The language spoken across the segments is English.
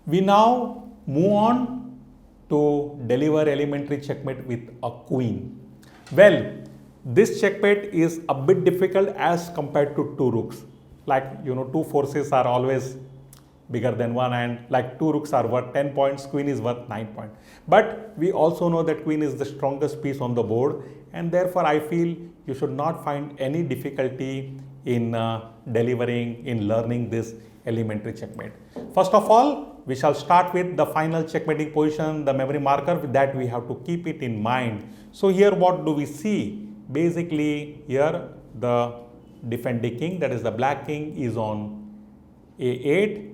We now move on to deliver elementary checkmate with a queen. Well, this checkmate is a bit difficult as compared to two rooks. Like, two forces are always bigger than one, and like two rooks are worth 10 points, queen is worth 9 points. But we also know that queen is the strongest piece on the board, and therefore I feel you should not find any difficulty in in learning this elementary checkmate. First of all, we shall start with the final checkmating position, the memory marker that we have to keep it in mind. So here what do we see? Basically here the defending king, that is the black king, is on A8,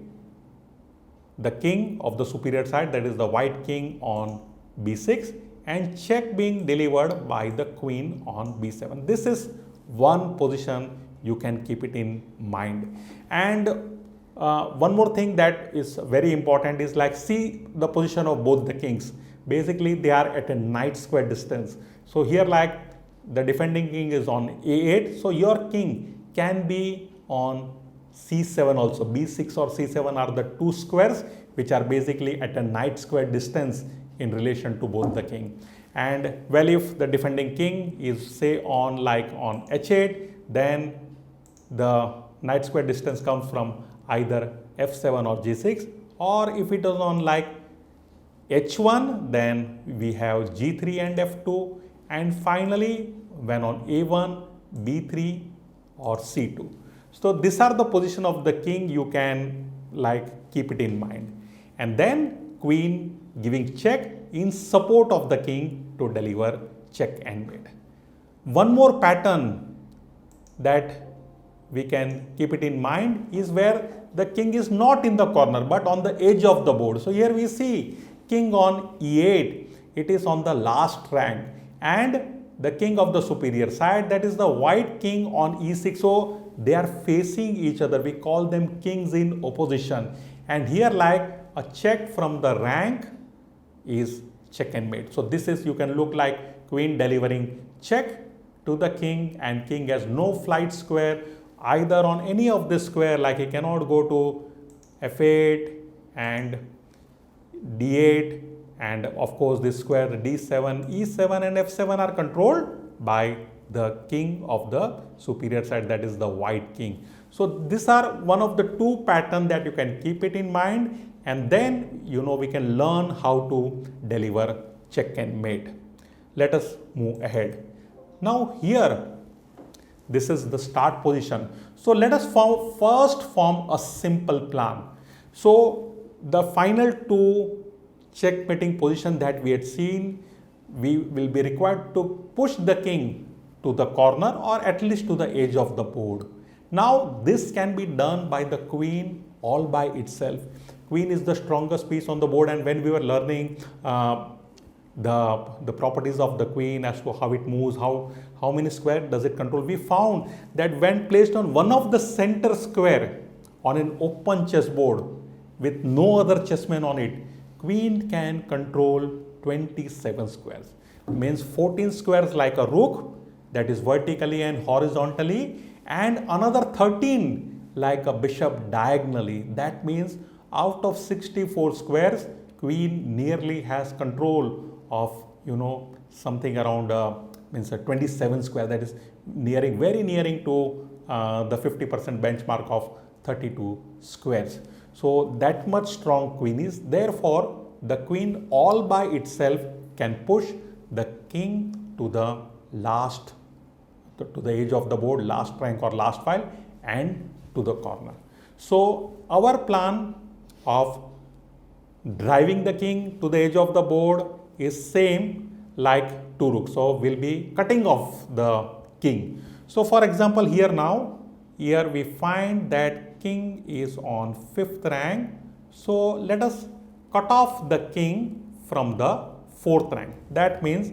the king of the superior side, that is the white king, on B6, and check being delivered by the queen on B7. This is one position, you can keep it in mind. And one more thing that is very important is, like, see the position of both the kings. Basically they are at a knight square distance. So here, like, the defending king is on A8, so your king can be on C7 also. B6 or C7 are the two squares which are basically at a knight square distance in relation to both the king. And well, if the defending king is say on H8, then the knight square distance comes from either F7 or G6, or if it is on H1, then we have G3 and F2, and finally when on A1, B3 or C2. So these are the position of the king, you can keep it in mind. And then queen giving check in support of the king to deliver check and mate. One more pattern that we can keep it in mind is where the king is not in the corner but on the edge of the board. So here we see king on E8, it is on the last rank, and the king of the superior side, that is the white king, on E6. So they are facing each other, we call them kings in opposition, and here a check from the rank is check and mate. So this is, you can look like queen delivering check to the king, and king has no flight square either on any of this square, like he cannot go to F8 and D8, and of course this square D7, E7 and F7 are controlled by the king of the superior side, that is the white king. So these are one of the two patterns that you can keep it in mind, and then we can learn how to deliver check and mate. Let us move ahead. Now here, this is the start position. So let us first form a simple plan. So the final two checkmating position that we had seen, we will be required to push the king to the corner or at least to the edge of the board. Now this can be done by the queen all by itself. Queen is the strongest piece on the board, and when we were learning the properties of the queen as to how it moves, how many squares does it control, we found that when placed on one of the center square on an open chessboard with no other chessman on it, queen can control 27 squares. Means 14 squares like a rook, that is vertically and horizontally, and another 13 like a bishop diagonally. That means out of 64 squares, queen nearly has control of something around 27 square, that is very nearing to the 50% benchmark of 32 squares. So that much strong queen is. Therefore the queen all by itself can push the king to the last, to the edge of the board, last rank or last file, and to the corner. So our plan of driving the king to the edge of the board is same like two rooks. So we'll be cutting off the king. So for example, here we find that king is on 5th rank. So let us cut off the king from the 4th rank. That means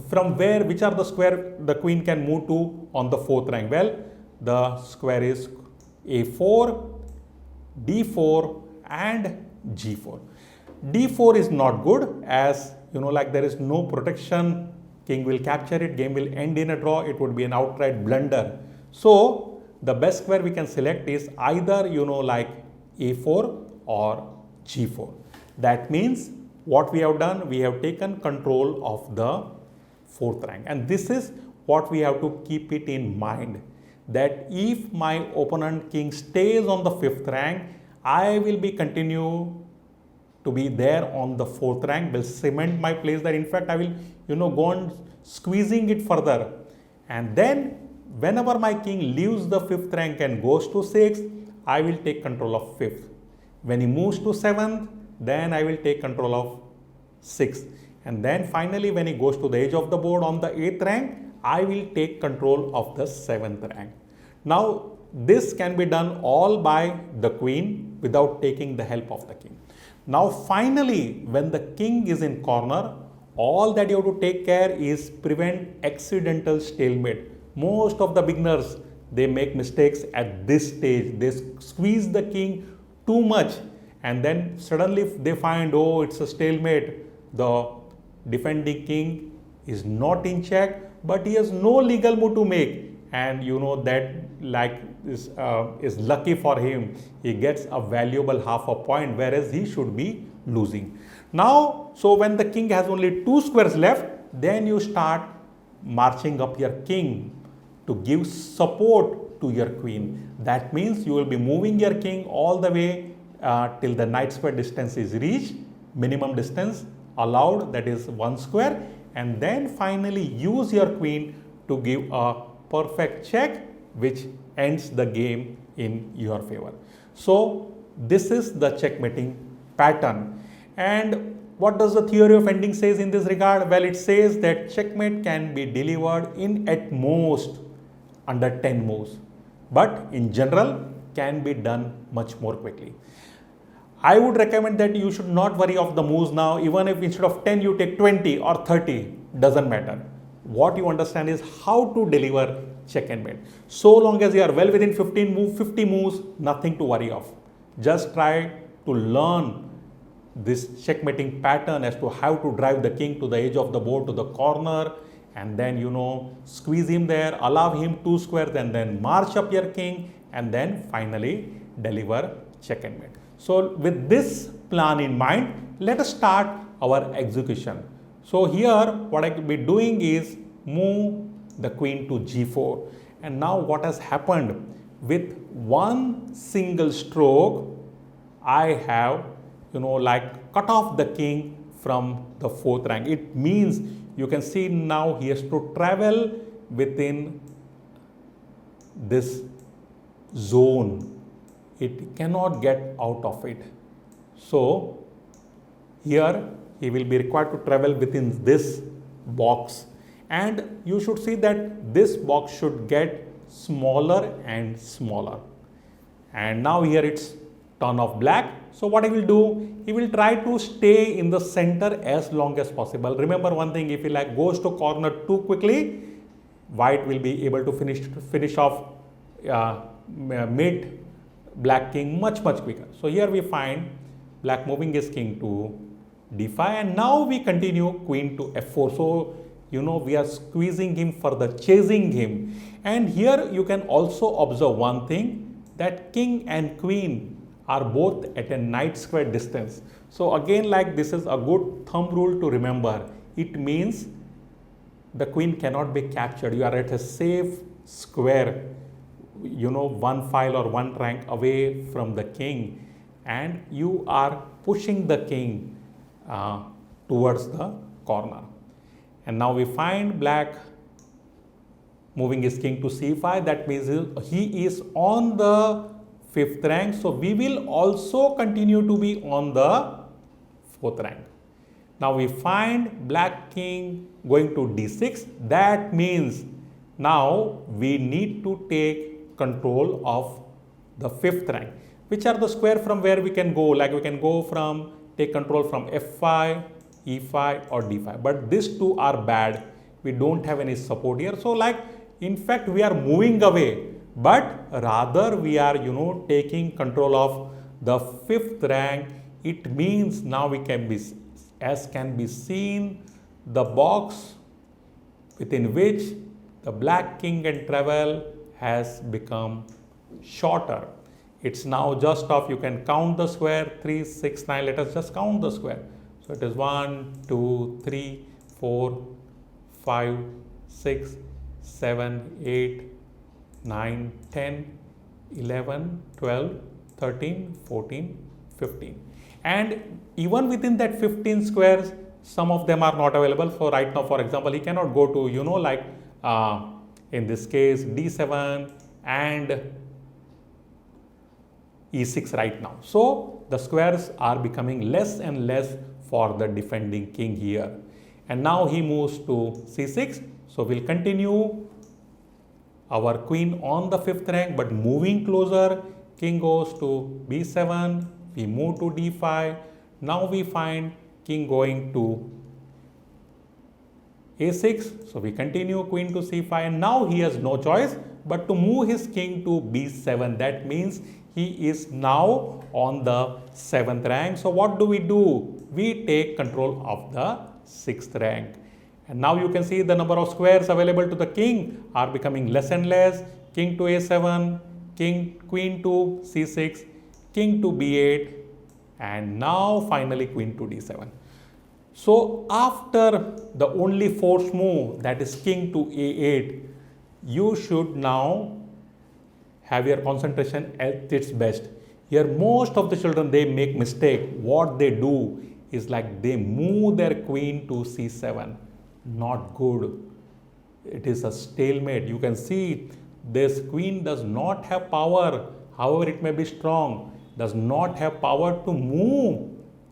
from which are the square the queen can move to on the 4th rank? Well, the square is A4, D4 and G4. D4 is not good, as there is no protection. King will capture it, game will end in a draw, it would be an outright blunder. So the best square we can select is either A4 or g4. That means what we have done, we have taken control of the fourth rank, and this is what we have to keep it in mind, that if my opponent king stays on the fifth rank, I will be continue to be there on the fourth rank, will cement my place there. In fact, I will go on squeezing it further, and then whenever my king leaves the fifth rank and goes to sixth, I will take control of fifth. When he moves to seventh, then I will take control of sixth, and then finally when he goes to the edge of the board on the eighth rank, I will take control of the seventh rank. Now this can be done all by the queen without taking the help of the king. Now finally, when the king is in corner, all that you have to take care is prevent accidental stalemate. Most of the beginners, they make mistakes at this stage. They squeeze the king too much, and then suddenly they find, oh, it's a stalemate. The defending king is not in check, but he has no legal move to make, and that is lucky for him. He gets a valuable half a point, whereas he should be losing. Now, so when the king has only 2 squares left, then you start marching up your king to give support to your queen. That means you will be moving your king all the way till the knight square distance is reached, minimum distance allowed, that is 1 square, and then finally use your queen to give a perfect check which ends the game in your favor. So this is the checkmating pattern. And what does the theory of ending says in this regard? Well, it says that checkmate can be delivered in at most under 10 moves, but in general can be done much more quickly. I would recommend that you should not worry of the moves now. Even if instead of 10 you take 20 or 30, doesn't matter. What you understand is how to deliver check and mate. So long as you are well within 50 moves, nothing to worry of. Just try to learn this checkmating pattern as to how to drive the king to the edge of the board, to the corner, and then squeeze him there, allow him 2 squares, and then march up your king, and then finally deliver check and mate. So with this plan in mind, let us start our execution. So here what I could be doing is move the queen to g4, and now what has happened, with one single stroke I have cut off the king from the fourth rank. It means you can see now he has to travel within this zone. It cannot get out of it. So here he will be required to travel within this box, and you should see that this box should get smaller and smaller. And now here it's turn of black. So what he will do, he will try to stay in the center as long as possible. Remember one thing, if he goes to corner too quickly, white will be able to finish off mid black king much quicker. So here we find black moving his king to d5, and now we continue queen to f4. So we are squeezing him further, chasing him. And here you can also observe one thing, that king and queen are both at a knight square distance. So again, this is a good thumb rule to remember. It means the queen cannot be captured. You are at a safe square, one file or one rank away from the king, and you are pushing the king towards the corner. And now we find black moving his king to c5. That means he is on the fifth rank. So we will also continue to be on the fourth rank. Now we find black king going to d6. That means now we need to take control of the fifth rank. Which are the square from where we can go? We can go from, take control from f5, e5 or d5. But these two are bad. We don't have any support here. So in fact, we are moving away, but rather we are, taking control of the fifth rank. It means now we can be, as can be seen, the box within which the black king can travel has become shorter. It's now just off. You can count the square 3, 6, 9. Let us just count the square. So it is 1, 2, 3, 4, 5, 6, 7, 8, 9, 10, 11, 12, 13, 14, 15. And even within that 15 squares, some of them are not available. So right now, for example, he cannot go to, like in this case, D7 and E6 right now. So the squares are becoming less and less for the defending king here. And now he moves to C6. So we'll continue our queen on the 5th rank, but moving closer. King goes to B7. We move to D5. Now we find king going to A6. So we continue queen to C5. And now he has no choice but to move his king to B7. That means he is now on the 7th rank. So what do? We take control of the 6th rank. And now you can see the number of squares available to the king are becoming less and less. King to A7, queen to C6, king to B8, and now finally queen to D7. So after the only forced move, that is king to A8, you should now have your concentration at its best. Here most of the children, they make mistake. What they do is like they move their queen to C7. Not good. It is a stalemate. You can see this queen does not have power, however it may be strong, does not have power to move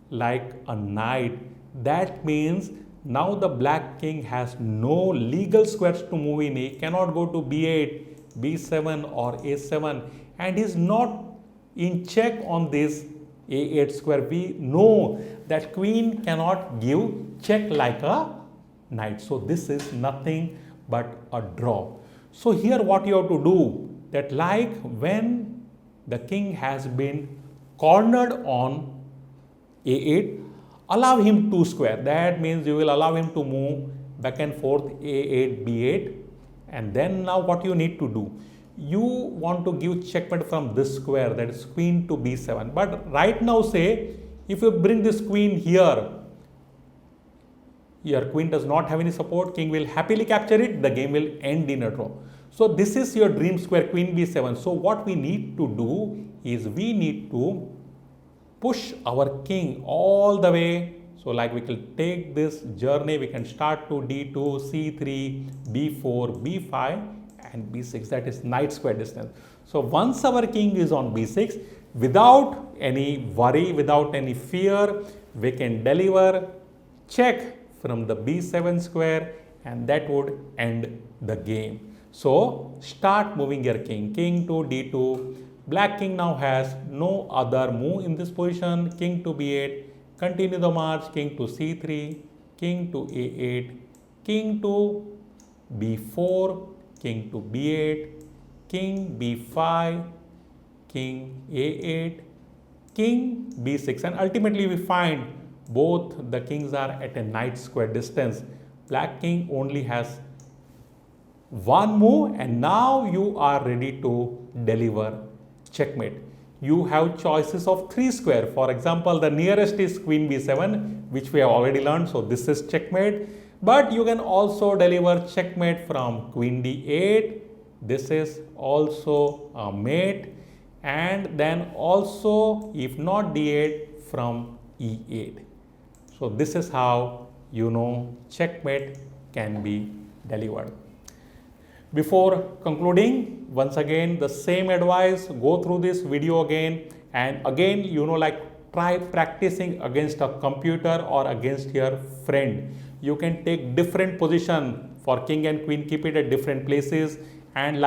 like a knight. That means now the black king has no legal squares to move in. He cannot go to B8, B7 or A7, and is not in check on this A8 square. We know that queen cannot give check like a knight. So this is nothing but a draw. So here what you have to do, that like when the king has been cornered on A8, allow him to square. That means you will allow him to move back and forth A8, B8. And then now what you need to do, you want to give checkmate from this square, that is queen to B7. But right now say, if you bring this queen here, your queen does not have any support, king will happily capture it, the game will end in a draw. So this is your dream square, queen B7. So what we need to do is we need to push our king all the way. So like we can take this journey, we can start to D2, C3, B4, B5 and B6, that is knight square distance. So once our king is on B6, without any worry, without any fear, we can deliver check from the B7 square and that would end the game. So start moving your king, king to D2. Black king now has no other move in this position, king to B8. Continue the march, king to C3, king to A8, king to B4, king to B8, king B5, king A8, king B6, and ultimately we find both the kings are at a knight square distance. Black king only has one move and now you are ready to deliver checkmate. You have choices of 3 square. For example, the nearest is queen B7, which we have already learned. So this is checkmate. But you can also deliver checkmate from queen D8. This is also a mate. And then also, if not D8, from E8. So this is how checkmate can be delivered. Before concluding, once again the same advice, go through this video again and again try practicing against a computer or against your friend. You can take different position for king and queen, keep it at different places and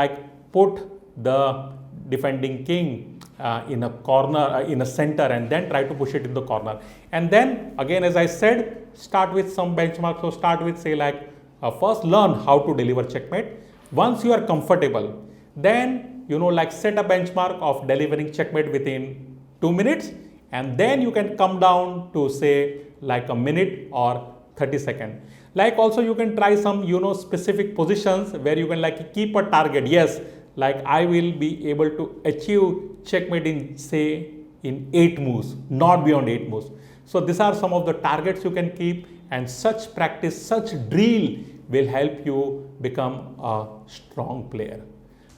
put the defending king in a corner, in a center, and then try to push it in the corner. And then again, as I said, start with some benchmark. So start with say first learn how to deliver checkmate. Once you are comfortable, then set a benchmark of delivering checkmate within 2 minutes, and then you can come down to say a minute or 30 seconds. Also you can try some specific positions where you can keep a target. Yes, like I will be able to achieve checkmate in say in 8 moves, not beyond 8 moves. So these are some of the targets you can keep, and such practice, such drill will help you become a strong player.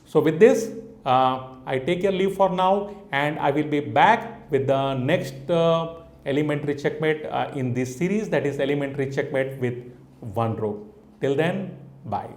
So with this, I take your leave for now, and I will be back with the next elementary checkmate in this series, that is elementary checkmate with one rook. Till then, bye.